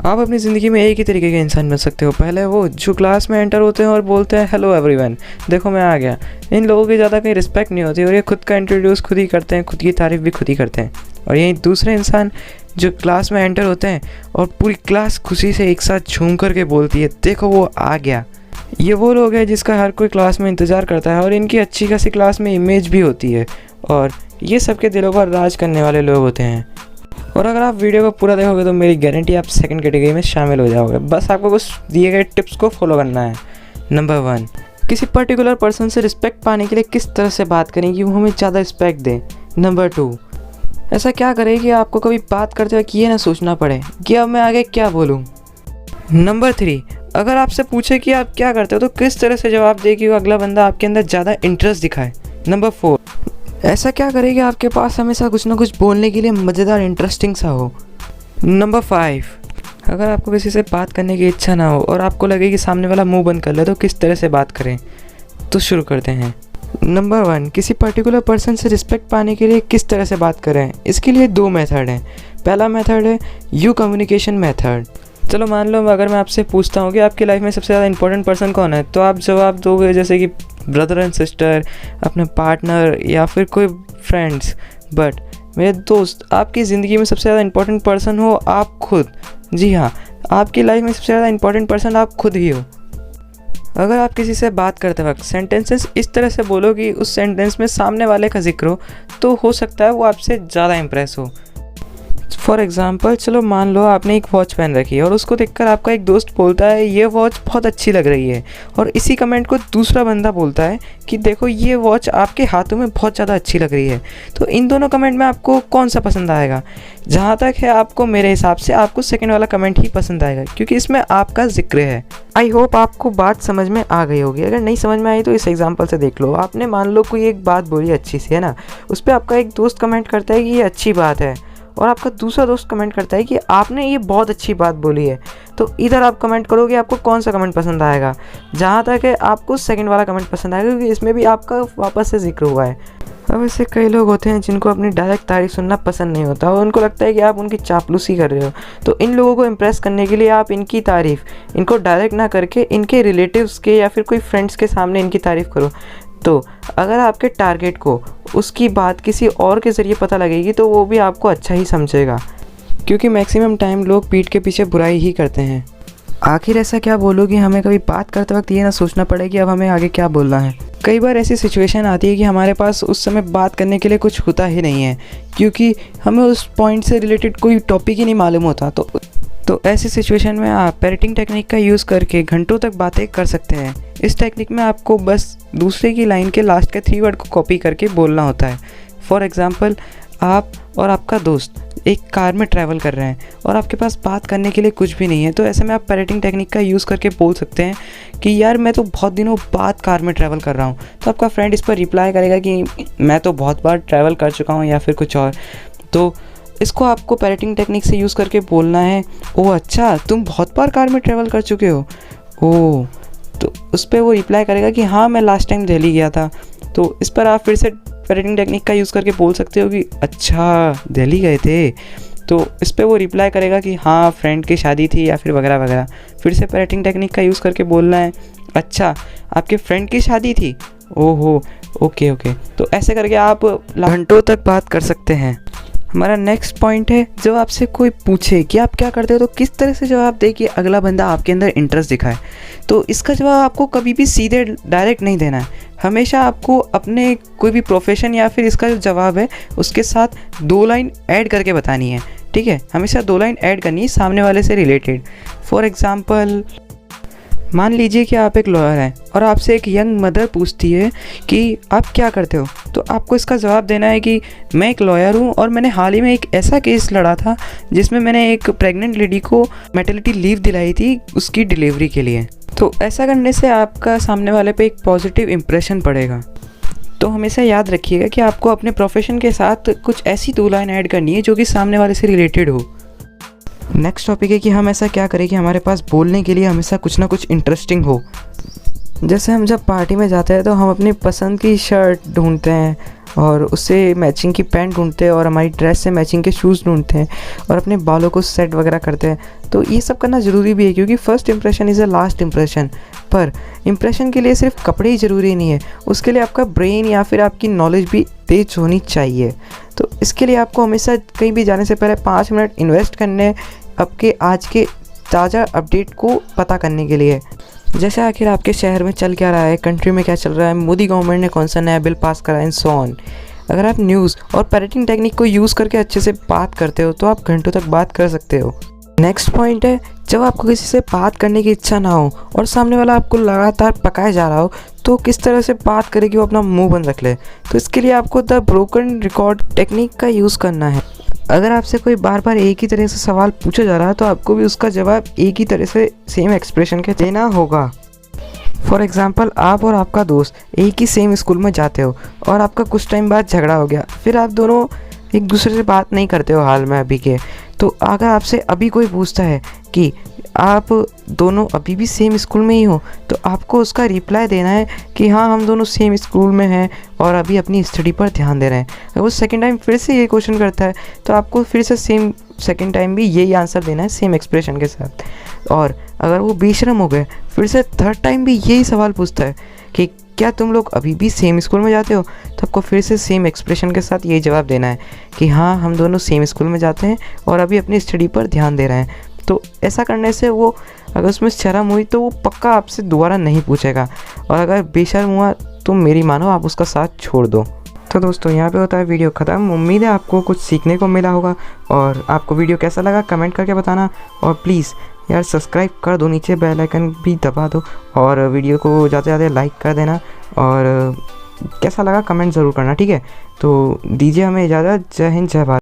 आप अपनी ज़िंदगी में एक ही तरीके के इंसान बन सकते हो। पहले वो जो क्लास में एंटर होते हैं और बोलते हैं हेलो एवरीवन, देखो मैं आ गया। इन लोगों की ज़्यादा कहीं रिस्पेक्ट नहीं होती और ये खुद का इंट्रोड्यूस खुद ही करते हैं, खुद की तारीफ़ भी खुद ही करते हैं। और यही दूसरे इंसान जो क्लास में एंटर होते हैं और पूरी क्लास खुशी से एक साथ झूम करके बोलती है देखो वो आ गया। ये वो लोग हैं जिसका हर कोई क्लास में इंतज़ार करता है और इनकी अच्छी खासी क्लास में इमेज भी होती है और ये सबके दिलों पर राज करने वाले लोग होते हैं। और अगर आप वीडियो को पूरा देखोगे तो मेरी गारंटी आप सेकंड कैटेगरी में शामिल हो जाओगे। बस आपको कुछ दिए गए टिप्स को फॉलो करना है। नंबर 1, किसी पर्टिकुलर पर्सन से रिस्पेक्ट पाने के लिए किस तरह से बात करें कि वो हमें ज़्यादा रिस्पेक्ट दें। नंबर 2, ऐसा क्या करें कि आपको कभी बात करते वक्त ये ना सोचना पड़े कि अब मैं आगे क्या बोलूँ। नंबर 3, अगर आपसे पूछे कि आप क्या करते हो तो किस तरह से जवाब दे कि वो अगला बंदा आपके अंदर ज़्यादा इंटरेस्ट दिखाए। नंबर 4, ऐसा क्या करें कि आपके पास हमेशा कुछ ना कुछ बोलने के लिए मज़ेदार इंटरेस्टिंग सा हो। नंबर 5, अगर आपको किसी से बात करने की इच्छा ना हो और आपको लगे कि सामने वाला मुंह बंद कर ले तो किस तरह से बात करें। तो शुरू करते हैं। नंबर 1, किसी पर्टिकुलर पर्सन से रिस्पेक्ट पाने के लिए किस तरह से बात करें। इसके लिए 2 मेथड हैं। पहला मेथड है यू कम्युनिकेशन मेथड। चलो मान लो अगर मैं आपसे पूछता हूँ कि आपकी लाइफ में सबसे ज़्यादा इंपॉर्टेंट पर्सन कौन है, तो आप जवाब दोगे जैसे कि ब्रदर एंड सिस्टर, अपने पार्टनर या फिर कोई फ्रेंड्स। बट मेरे दोस्त, आपकी ज़िंदगी में सबसे ज़्यादा इंपॉर्टेंट पर्सन हो आप खुद। जी हाँ, आपकी लाइफ में सबसे ज़्यादा इंपॉर्टेंट पर्सन आप खुद ही हो। अगर आप किसी से बात करते वक्त सेंटेंसेस इस तरह से बोलो कि उस सेंटेंस में सामने वाले का जिक्र हो, तो हो सकता है वो आपसे ज़्यादा इम्प्रेस हो। फॉर एग्ज़ाम्पल, चलो मान लो आपने एक वॉच पहन रखी है और उसको देखकर आपका एक दोस्त बोलता है ये वॉच बहुत अच्छी लग रही है, और इसी कमेंट को दूसरा बंदा बोलता है कि देखो ये वॉच आपके हाथों में बहुत ज़्यादा अच्छी लग रही है। तो इन दोनों कमेंट में आपको कौन सा पसंद आएगा? जहाँ तक है आपको, मेरे हिसाब से आपको सेकंड वाला कमेंट ही पसंद आएगा, क्योंकि इसमें आपका जिक्र है। आई होप आपको बात समझ में आ गई होगी। अगर नहीं समझ में आई तो इस एग्जाम्पल से देख लो। आपने मान लो कोई एक बात बोली अच्छी सी, है ना, उस पर आपका एक दोस्त कमेंट करता है कि ये अच्छी बात है, और आपका दूसरा दोस्त कमेंट करता है कि आपने ये बहुत अच्छी बात बोली है। तो इधर आप कमेंट करोगे आपको कौन सा कमेंट पसंद आएगा? जहाँ तक है आपको सेकंड वाला कमेंट पसंद आएगा, क्योंकि इसमें भी आपका वापस से जिक्र हुआ है। अब ऐसे कई लोग होते हैं जिनको अपनी डायरेक्ट तारीफ सुनना पसंद नहीं होता और उनको लगता है कि आप उनकी चापलूसी कर रहे हो। तो इन लोगों को इम्प्रेस करने के लिए आप इनकी तारीफ़ इनको डायरेक्ट ना करके इनके रिलेटिव्स के या फिर कोई फ्रेंड्स के सामने इनकी तारीफ़ करो। तो अगर आपके टारगेट को उसकी बात किसी और के ज़रिए पता लगेगी तो वो भी आपको अच्छा ही समझेगा, क्योंकि मैक्सिमम टाइम लोग पीठ के पीछे बुराई ही करते हैं। आखिर ऐसा क्या बोलो कि हमें कभी बात करते वक्त ये ना सोचना पड़े कि अब हमें आगे क्या बोलना है। कई बार ऐसी सिचुएशन आती है कि हमारे पास उस समय बात करने के लिए कुछ होता ही नहीं है, क्योंकि हमें उस पॉइंट से रिलेटेड कोई टॉपिक ही नहीं मालूम होता। तो ऐसी सिचुएशन में आप पैरेटिंग टेक्निक का यूज़ करके घंटों तक बातें कर सकते हैं। इस टेक्निक में आपको बस दूसरे की लाइन के लास्ट के 3 वर्ड को कॉपी करके बोलना होता है। फॉर एग्ज़ाम्पल, आप और आपका दोस्त एक कार में ट्रैवल कर रहे हैं और आपके पास बात करने के लिए कुछ भी नहीं है, तो ऐसे में आप पैरेटिंग टेक्निक का यूज़ करके बोल सकते हैं कि यार मैं तो बहुत दिनों बाद कार में ट्रैवल कर रहा हूँ। तो आपका फ्रेंड इस पर रिप्लाई करेगा कि मैं तो बहुत बार ट्रैवल कर चुका हूँ या फिर कुछ और। तो इसको आपको पैरेटिंग टेक्निक से यूज़ करके बोलना है, ओह अच्छा तुम बहुत बार कार में ट्रैवल कर चुके हो। ओह, तो उस पर वो रिप्लाई करेगा कि हाँ मैं लास्ट टाइम दिल्ली गया था। तो इस पर आप फिर से पैरेटिंग टेक्निक का यूज़ करके बोल सकते हो कि अच्छा दिल्ली गए थे। तो इस पर वो रिप्लाई करेगा कि हाँ फ्रेंड की शादी थी या फिर वगैरह वगैरह। फिर से पैरेटिंग टेक्निक का यूज़ करके बोलना है, अच्छा आपके फ्रेंड की शादी थी, ओहो ओके ओके। तो ऐसे करके आप घंटों तक बात कर सकते हैं। हमारा नेक्स्ट पॉइंट है, जब आपसे कोई पूछे कि आप क्या करते हो तो किस तरह से जवाब दे कि अगला बंदा आपके अंदर इंटरेस्ट दिखाए। तो इसका जवाब आपको कभी भी सीधे डायरेक्ट नहीं देना है। हमेशा आपको अपने कोई भी प्रोफेशन या फिर इसका जो जवाब है उसके साथ 2 लाइन ऐड करके बतानी है। ठीक है, हमेशा 2 लाइन ऐड करनी है सामने वाले से रिलेटेड। फॉर एग्ज़ाम्पल, मान लीजिए कि आप एक लॉयर हैं और आपसे एक यंग मदर पूछती है कि आप क्या करते हो, तो आपको इसका जवाब देना है कि मैं एक लॉयर हूँ और मैंने हाल ही में एक ऐसा केस लड़ा था जिसमें मैंने एक प्रेग्नेंट लेडी को मैटरनिटी लीव दिलाई थी उसकी डिलीवरी के लिए। तो ऐसा करने से आपका सामने वाले पे एक पॉजिटिव इम्प्रेशन पड़ेगा। तो हमेशा याद रखिएगा कि आपको अपने प्रोफेशन के साथ कुछ ऐसी 2 लाइन ऐड करनी है जो कि सामने वाले से रिलेटेड हो। नेक्स्ट टॉपिक है कि हम ऐसा क्या करें कि हमारे पास बोलने के लिए हमेशा कुछ ना कुछ इंटरेस्टिंग हो। जैसे हम जब पार्टी में जाते हैं तो हम अपनी पसंद की शर्ट ढूंढते हैं और उससे मैचिंग की पैंट ढूंढते हैं और हमारी ड्रेस से मैचिंग के शूज़ ढूंढते हैं और अपने बालों को सेट वगैरह करते हैं। तो ये सब करना ज़रूरी भी है क्योंकि first impression is a last impression. पर इंप्रेशन के लिए सिर्फ कपड़े ही ज़रूरी नहीं है, उसके लिए आपका ब्रेन या फिर आपकी नॉलेज भी तेज होनी चाहिए। तो इसके लिए आपको हमेशा कहीं भी जाने से पहले 5 मिनट इन्वेस्ट करने आपके आज के ताज़ा अपडेट को पता करने के लिए। जैसे आखिर आपके शहर में चल क्या रहा है, कंट्री में क्या चल रहा है, मोदी गवर्नमेंट ने कौन सा नया बिल पास करा है एंड सो ऑन। अगर आप न्यूज़ और पैरेटिंग टेक्निक को यूज़ करके अच्छे से बात करते हो तो आप घंटों तक बात कर सकते हो। नेक्स्ट पॉइंट है, जब आपको किसी से बात करने की इच्छा ना हो और सामने वाला आपको लगातार पकाया जा रहा हो तो किस तरह से बात करे कि वो अपना मुंह बंद रख ले। तो इसके लिए आपको द ब्रोकन रिकॉर्ड टेक्निक का यूज़ करना है। अगर आपसे कोई बार बार एक ही तरह से सवाल पूछा जा रहा है तो आपको भी उसका जवाब एक ही तरह से सेम एक्सप्रेशन के देना होगा। फॉर एग्ज़ाम्पल, आप और आपका दोस्त एक ही सेम स्कूल में जाते हो और आपका कुछ टाइम बाद झगड़ा हो गया, फिर आप दोनों एक दूसरे से बात नहीं करते हो हाल में अभी के। तो अगर आपसे अभी कोई पूछता है कि आप दोनों अभी भी सेम स्कूल में ही हो तो आपको उसका रिप्लाई देना है कि हाँ, हम दोनों सेम स्कूल में हैं और अभी अपनी स्टडी पर ध्यान दे रहे हैं। अगर वो सेकंड टाइम फिर से ये क्वेश्चन करता है तो आपको फिर से सेम सेकंड टाइम भी यही आंसर देना है सेम एक्सप्रेशन के साथ। और अगर वो बेशरम हो गए फिर से थर्ड टाइम भी यही सवाल पूछता है कि क्या तुम लोग अभी भी सेम स्कूल में जाते हो, तो आपको फिर से सेम एक्सप्रेशन के साथ यही जवाब देना है कि हाँ, हम दोनों सेम स्कूल में जाते हैं और अभी अपनी स्टडी पर ध्यान दे रहे हैं। तो ऐसा करने से वो अगर उसमें शर्म हुई तो वो पक्का आपसे दोबारा नहीं पूछेगा, और अगर बेशर्म हुआ तो मेरी मानो आप उसका साथ छोड़ दो। तो दोस्तों, यहाँ पे होता है वीडियो ख़त्म। उम्मीद है आपको कुछ सीखने को मिला होगा और आपको वीडियो कैसा लगा कमेंट करके बताना। और प्लीज़ यार सब्सक्राइब कर दो, नीचे बेल आइकन भी दबा दो और वीडियो को ज़्यादा से ज़्यादा लाइक कर देना और कैसा लगा कमेंट ज़रूर करना, ठीक है। तो दीजिए हमें इजाज़त। जय हिंद, जय भारत।